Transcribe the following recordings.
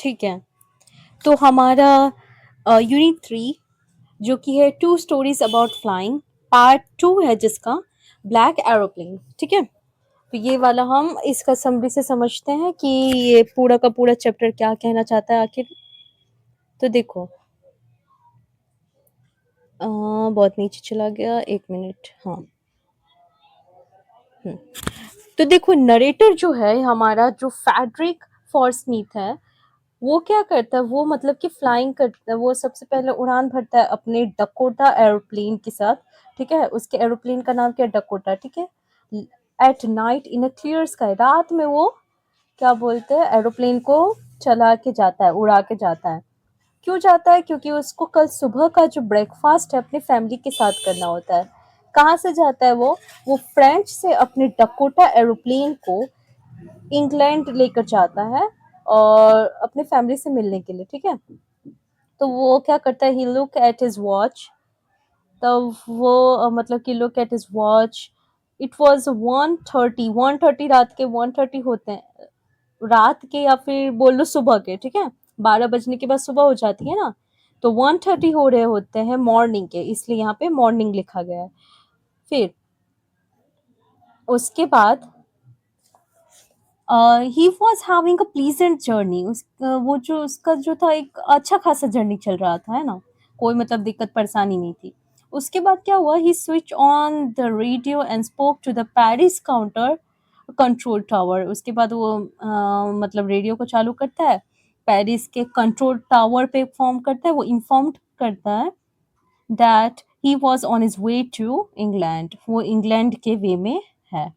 ठीक है। तो हमारा यूनिट 3 जो कि है two stories about flying, part 2 है जिसका ब्लैक एरोप्लेन। ठीक है। तो ये वाला हम इसका समरी से समझते हैं कि ये पूरा का पूरा चैप्टर क्या कहना चाहता है आखिर। तो देखो, बहुत नीचे चला गया, 1 मिनट। हाँ। तो देखो, नरेटर जो है हमारा, जो फैड्रिक फॉरस्मीथ है, वो क्या करता है, वो मतलब कि फ्लाइंग करता है। वो सबसे पहले उड़ान भरता है अपने डकोटा एरोप्लेन के साथ। ठीक है। उसके एरोप्लेन का नाम क्या है, डकोटा। ठीक है। At night in a clear sky, रात में वो क्या बोलते हैं, एरोप्लेन को चला के जाता है, उड़ा के जाता है। क्यों जाता है? क्योंकि उसको कल सुबह का जो ब्रेकफास्ट है अपनी फैमिली के साथ करना होता है। कहाँ से जाता है वो फ्रेंच से अपने डकोटा एरोप्लेन को इंग्लैंड लेकर जाता है और अपने फैमिली से मिलने के लिए। ठीक है। तो वो क्या करता है, ही लुक एट हिज वॉच। तब वो मतलब कि look at his watch, it was 1:30, 1:30 रात के 1:30 होते हैं, रात के या फिर बोल लो सुबह के। ठीक है। 12 बजने के बाद सुबह हो जाती है ना, तो 1:30 हो रहे होते हैं मॉर्निंग के, इसलिए यहाँ पे मॉर्निंग लिखा गया है। फिर उसके बाद he was having a pleasant journey. वो जो उसका जो था, एक अच्छा खासा जर्नी चल रहा था, है ना, कोई मतलब दिक्कत परेशानी नहीं थी। उसके बाद क्या हुआ, he switch on the radio and spoke to the Paris counter control tower. उसके बाद वो मतलब रेडियो को चालू करता है, पेरिस के कंट्रोल टावर पे फॉर्म करता है, वो इन्फॉर्म करता है that he was on his way to England, वो इंग्लैंड के वे में है।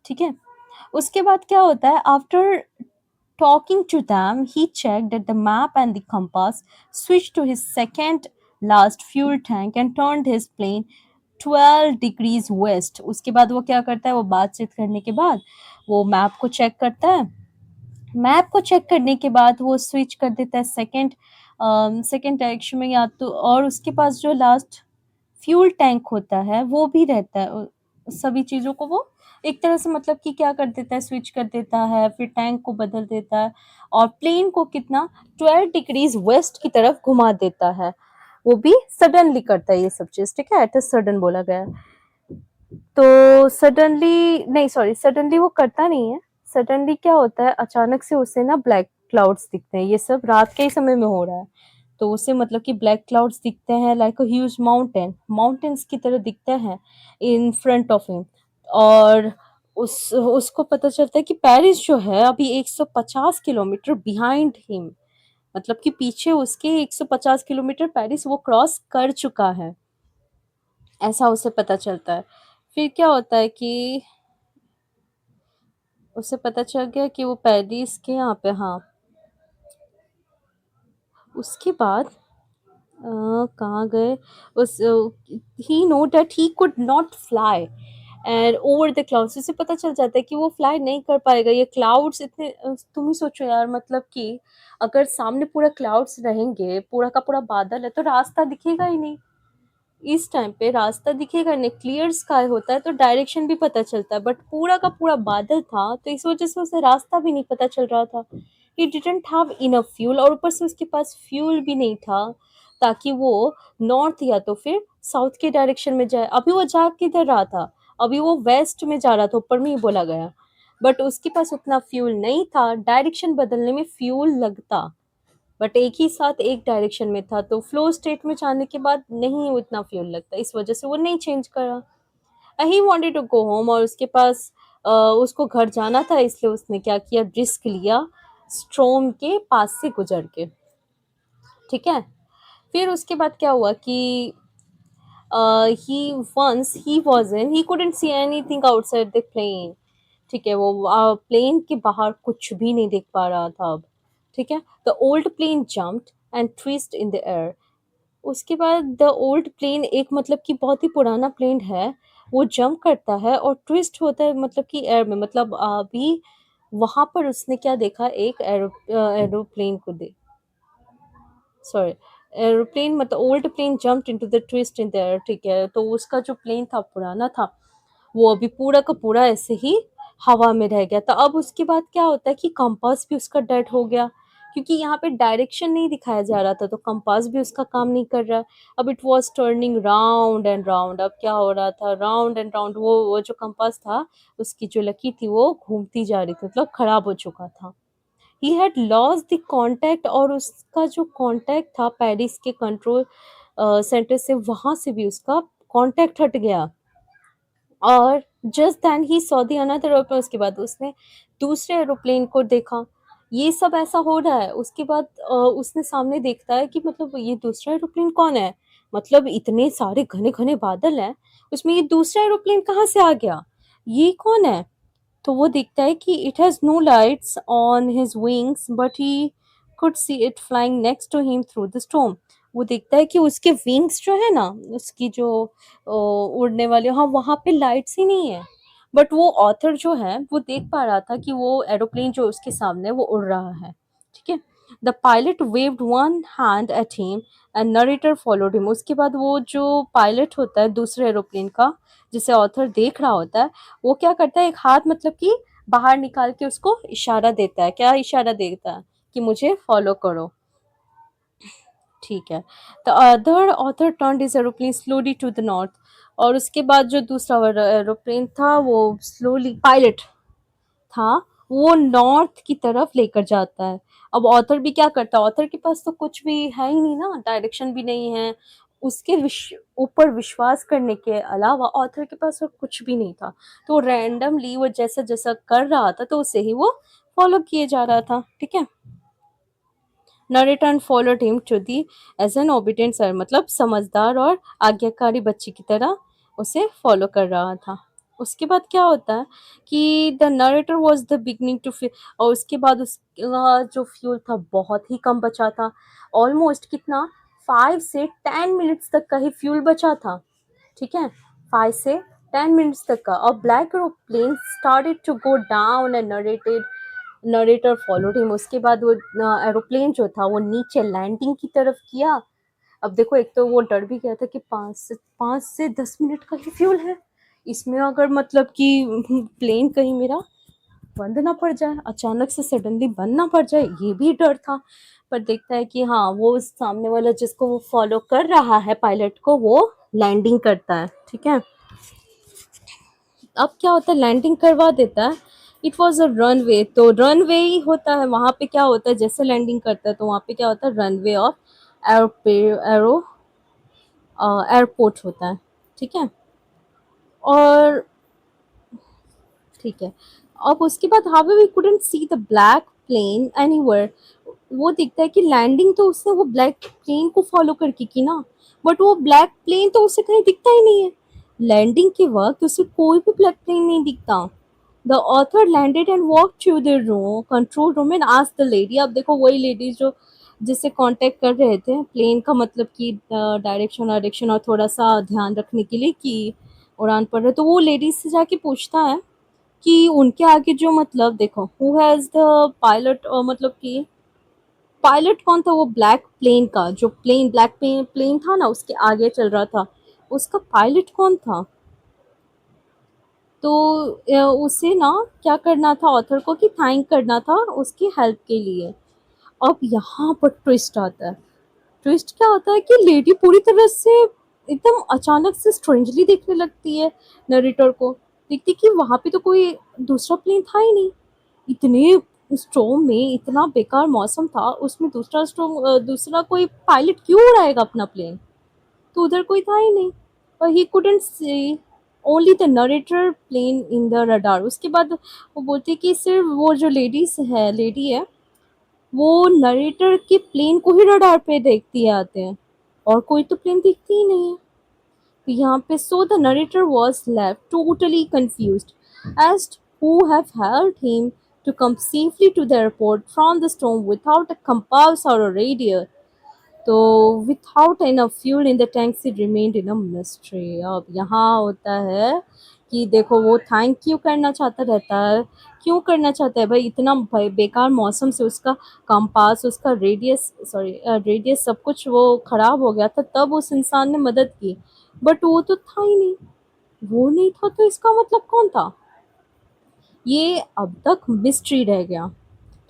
ठीक है। उसके बाद क्या होता है, after talking to them, he checked at the map and the compass, switched to his second last fuel tank and turned his plane 12 degrees west. उसके बाद वो क्या करता है, वो बातचीत करने के बाद वो मैप को चेक करता है। मैप को चेक करने के बाद वो स्विच कर देता है सेकंड डायरेक्शन में, या तो और उसके पास जो लास्ट फ्यूल टैंक होता है वो भी रहता है। सभी चीज़ों को वो एक तरह से मतलब कि क्या कर देता है, स्विच कर देता है, फिर टैंक को बदल देता है और प्लेन को कितना 12 डिग्रीज वेस्ट की तरफ घुमा देता है। वो भी सडनली करता है ये सब चीज़। ठीक है। एट अ सडन बोला गया है। तो सडनली नहीं, सॉरी, सडनली वो करता नहीं है। सडनली क्या होता है, अचानक से उसे ना ब्लैक क्लाउड्स दिखते हैं। ये सब रात के ही समय में हो रहा है। तो उसे मतलब कि ब्लैक क्लाउड्स दिखते हैं, लाइक अ ह्यूज माउंटेन्स की तरह दिखते हैं इन फ्रंट ऑफ हिम। और उसको पता चलता है कि पेरिस जो है अभी 150 किलोमीटर बिहाइंड हिम, मतलब कि पीछे उसके 150 किलोमीटर पेरिस वो क्रॉस कर चुका है, ऐसा उसे पता चलता है। फिर क्या होता है कि उसे पता चल गया कि वो पेरिस के यहाँ पे, हाँ। उसके बाद कहाँ गए, उस he know that he could not fly and over the clouds. उसे पता चल जाता है कि वो फ्लाई नहीं कर पाएगा, ये क्लाउड्स इतने तुम ही सोचो यार, मतलब कि अगर सामने पूरा क्लाउड्स रहेंगे, पूरा का पूरा बादल है, तो रास्ता दिखेगा ही नहीं। इस टाइम पे रास्ता दिखेगा नहीं, क्लियर स्काई होता है तो डायरेक्शन भी पता चलता है, बट पूरा का पूरा बादल था तो इस वजह से उसे रास्ता भी नहीं पता चल रहा था। He didn't have enough fuel, और ऊपर से उसके पास फ्यूल भी नहीं था ताकि वो नॉर्थ या तो फिर साउथ के डायरेक्शन में जाए। अभी वो जा किधर रहा था, अभी वो वेस्ट में जा रहा था, ऊपर में ही बोला गया, बट उसके पास उतना फ्यूल नहीं था। डायरेक्शन बदलने में फ्यूल लगता, बट एक ही साथ एक डायरेक्शन में था, तो फ्लो स्टेट में जाने के बाद नहीं उतना फ्यूल लगता, इस वजह से वो नहीं चेंज करा। He wanted to go home, और उसके पास उसको घर जाना था, इसलिए उसने क्या किया, रिस्क लिया स्ट्रोम के पास से गुजर के। ठीक है। फिर उसके बाद क्या हुआ कि he was in, he couldn't see anything outside the plane. ठीक है। वो प्लेन के बाहर कुछ भी नहीं देख पा रहा था अब। ठीक है। The old plane jumped and twist in the air. उसके बाद द ओल्ड प्लेन, एक मतलब कि बहुत ही पुराना प्लेन है, वो जंप करता है और ट्विस्ट होता है, मतलब कि एयर में, मतलब अभी वहां पर उसने क्या देखा, एक एरोप्लेन को दे सॉरी एरोप्लेन, मतलब old plane jumped into the twist in the air. ठीक है। तो उसका जो प्लेन था पुराना था, वो अभी पूरा का पूरा ऐसे ही हवा में रह गया था। अब उसके बाद क्या होता है कि कंपास भी उसका डेड हो गया, क्योंकि यहाँ पे डायरेक्शन नहीं दिखाया जा रहा था, तो कंपास भी उसका काम नहीं कर रहा है। अब it was turning round and round. अब क्या हो रहा था, राउंड एंड राउंड, वो जो कंपास था, उसकी जो लकी थी वो घूमती जा रही थी, मतलब खराब हो चुका था। He had lost the contact, और उसका जो कॉन्टैक्ट था पेरिस के कंट्रोल सेंटर से, वहाँ से भी उसका कॉन्टैक्ट हट गया। और just then he saw the another aeroplane, उसके बाद उसने दूसरे एरोप्लेन को देखा। ये सब ऐसा हो रहा है, उसके बाद उसने सामने देखता है कि मतलब ये दूसरा एरोप्लेन कौन है? मतलब इतने सारे घने-घने बादल हैं, उसमें ये दूसरा एरोप्लेन कहाँ से आ गया? ये कौन है? तो वो देखता है कि it has no lights on his wings but he could see it flying next to him through the storm. वो देखता है कि उसके विंग्स जो है ना, उसकी जो उड़ने वाली, हाँ, वहाँ पे लाइट्स ही नहीं है। बट वो ऑथर जो है वो देख पा रहा था कि वो एरोप्लेन जो उसके सामने है, वो उड़ रहा है। ठीक है। The pilot waived one hand at him and narrator followed him. उसके बाद वो जो पायलट होता है दूसरे एरोप्लेन का, जिसे ऑथर देख रहा होता है, वो क्या करता है, एक हाथ मतलब कि बाहर निकाल के उसको इशारा देता है। क्या इशारा देता है? कि मुझे फॉलो करो। ठीक है। The other author turned his aeroplane slowly to the north. और उसके बाद जो दूसरा एरोप्लेन था, वो स्लोली, पायलट था, वो नॉर्थ की तरफ लेकर जाता है। अब ऑथर भी क्या करता है, ऑथर के पास तो कुछ भी है ही नहीं ना, डायरेक्शन भी नहीं है। उसके ऊपर विश्वास करने के अलावा ऑथर के पास और कुछ भी नहीं था। तो रैंडमली वो जैसा जैसा कर रहा था, तो उसे ही वो फॉलो किए जा रहा था। ठीक है। Narrator followed him to the as an obedient sir, मतलब समझदार और आज्ञाकारी बच्चे की तरह उसे फॉलो कर रहा था। उसके बाद क्या होता है कि the narrator was the beginning to feel, और उसके बाद उसका जो फ्यूल था बहुत ही कम बचा था। ऑलमोस्ट कितना, 5 से 10 मिनट्स तक का ही फ्यूल बचा था। ठीक है। 5 से 10 मिनट्स तक का। और black aeroplane started to go down and narrator followed him. उसके बाद वो एरोप्लेन जो था वो नीचे लैंडिंग की तरफ किया। अब देखो, एक तो वो डर भी गया था कि 5 से 10 मिनट का ही फ्यूल है, इसमें अगर मतलब कि प्लेन कहीं मेरा बंद ना पड़ जाए, अचानक से सडनली बंद ना पड़ जाए, ये भी डर था। पर देखता है कि हाँ, वो सामने वाला जिसको वो फॉलो कर रहा है, पायलट को, वो लैंडिंग करता है। ठीक है। अब क्या होता है, लैंडिंग करवा देता है। इट वॉज अ रनवे, तो रनवे ही होता है वहाँ पे। क्या होता है, जैसे लैंडिंग करता है तो वहाँ पे क्या होता है, रनवे ऑफ एरो एयरपोर्ट होता है। ठीक है। और ठीक है। अब उसके बाद how we couldn't see the black plane anywhere. वो दिखता है कि लैंडिंग तो उसने वो ब्लैक प्लेन को फॉलो करके की ना, बट वो ब्लैक प्लेन तो उसे कहीं दिखता ही नहीं है। लैंडिंग के वक्त उसे कोई भी ब्लैक प्लेन नहीं दिखता। The author landed and walk through the room, control room, and asked the lady. अब देखो, वही लेडी जो जिससे कांटेक्ट कर रहे थे प्लेन का, मतलब कि डायरेक्शन डायरेक्शन और थोड़ा सा ध्यान रखने के लिए कि उड़ान पड़ रहा है, तो वो लेडीज से जाके पूछता है कि उनके आगे जो, मतलब देखो, हु हैज द पायलट, और मतलब कि पायलट कौन था वो ब्लैक प्लेन का, जो ब्लैक प्लेन था ना, उसके आगे चल रहा था, उसका पायलट कौन था? तो उसे ना क्या करना था ऑथर को, कि थैंक करना था उसकी हेल्प के लिए। अब यहाँ पर ट्विस्ट आता है। ट्विस्ट क्या होता है कि लेडी पूरी तरह से एकदम अचानक से स्ट्रेंजली देखने लगती है नरेटर को। देखती कि वहां पे तो कोई दूसरा प्लेन था ही नहीं। इतने स्टॉर्म में, इतना बेकार मौसम था, उसमें दूसरा स्टॉर्म, दूसरा कोई पायलट क्यों उड़ाएगा अपना प्लेन? तो उधर कोई था ही नहीं। और he couldn't see only the narrator plane in the radar. उसके बाद वो बोलती कि सिर्फ वो जो लेडी है, वो नरेटर के प्लेन को ही रडार पे देखती आते हैं, और कोई तो प्लेन दिखती ही नहीं है। तो यहाँ पे so the narrator was left totally confused as who have helped him to come safely to the airport from the storm without a compass or a radio. तो without enough fuel in the tanks it remained in a mystery. अब यहाँ होता है कि देखो, वो thank you करना चाहता रहता है। क्यों करना चाहता है भाई, इतना बेकार मौसम से उसका कंपास, उसका रेडियस सब कुछ वो खराब हो गया था, तब उस इंसान ने मदद की। बट वो तो था ही नहीं। वो नहीं था तो इसका मतलब कौन था? ये अब तक मिस्ट्री रह गया।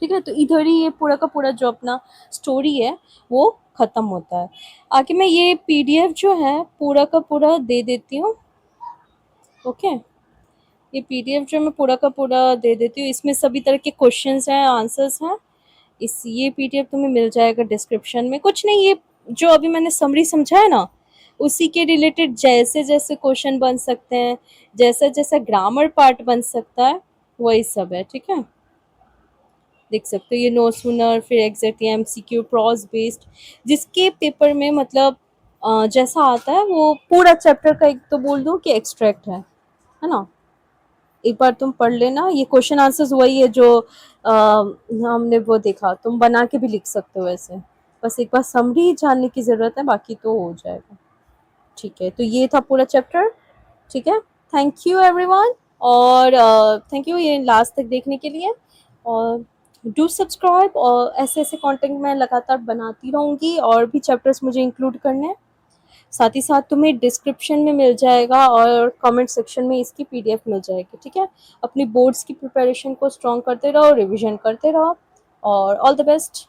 ठीक है? तो इधर ही ये पूरा का पूरा जो अपना स्टोरी है वो ख़त्म होता है। आगे मैं ये पीडीएफ जो है पूरा का पूरा दे देती हूँ, ओके? ये पीडीएफ जो मैं पूरा का पूरा दे देती हूँ, इसमें सभी तरह के क्वेश्चंस हैं, आंसर्स हैं। ये पीडीएफ तुम्हें मिल जाएगा डिस्क्रिप्शन में। कुछ नहीं, ये जो अभी मैंने समरी समझाया ना, उसी के रिलेटेड जैसे-जैसे क्वेश्चन बन सकते हैं, जैसा-जैसा ग्रामर पार्ट बन सकता है, वही सब है, ठीक है? देख सकते हो ये नो सूनर, फिर एग्जैक्ट एमसीक्यू, प्रॉज बेस्ड, जिसके पेपर में मतलब जैसा आता है वो पूरा चैप्टर का एक तो बोल दूँ कि एक्सट्रैक्ट है ना? एक बार तुम पढ़ लेना, ये क्वेश्चन आंसर्स वही है जो हमने वो देखा, तुम बना के भी लिख सकते हो ऐसे। बस एक बार समरी जानने की ज़रूरत है, बाकी तो हो जाएगा। ठीक है, तो ये था पूरा चैप्टर, ठीक है? थैंक यू एवरीवन, और थैंक यू ये लास्ट तक देखने के लिए, और डू सब्सक्राइब, और ऐसे-ऐसे कंटेंट मैं लगातार बनाती रहूँगी, और भी चैप्टर्स मुझे इंक्लूड करने हैं। साथ ही साथ तुम्हें डिस्क्रिप्शन में मिल जाएगा और कमेंट सेक्शन में इसकी पीडीएफ मिल जाएगी, ठीक है? अपनी बोर्ड्स की प्रिपरेशन को स्ट्रॉन्ग करते रहो, रिवीजन करते रहो, और ऑल द बेस्ट।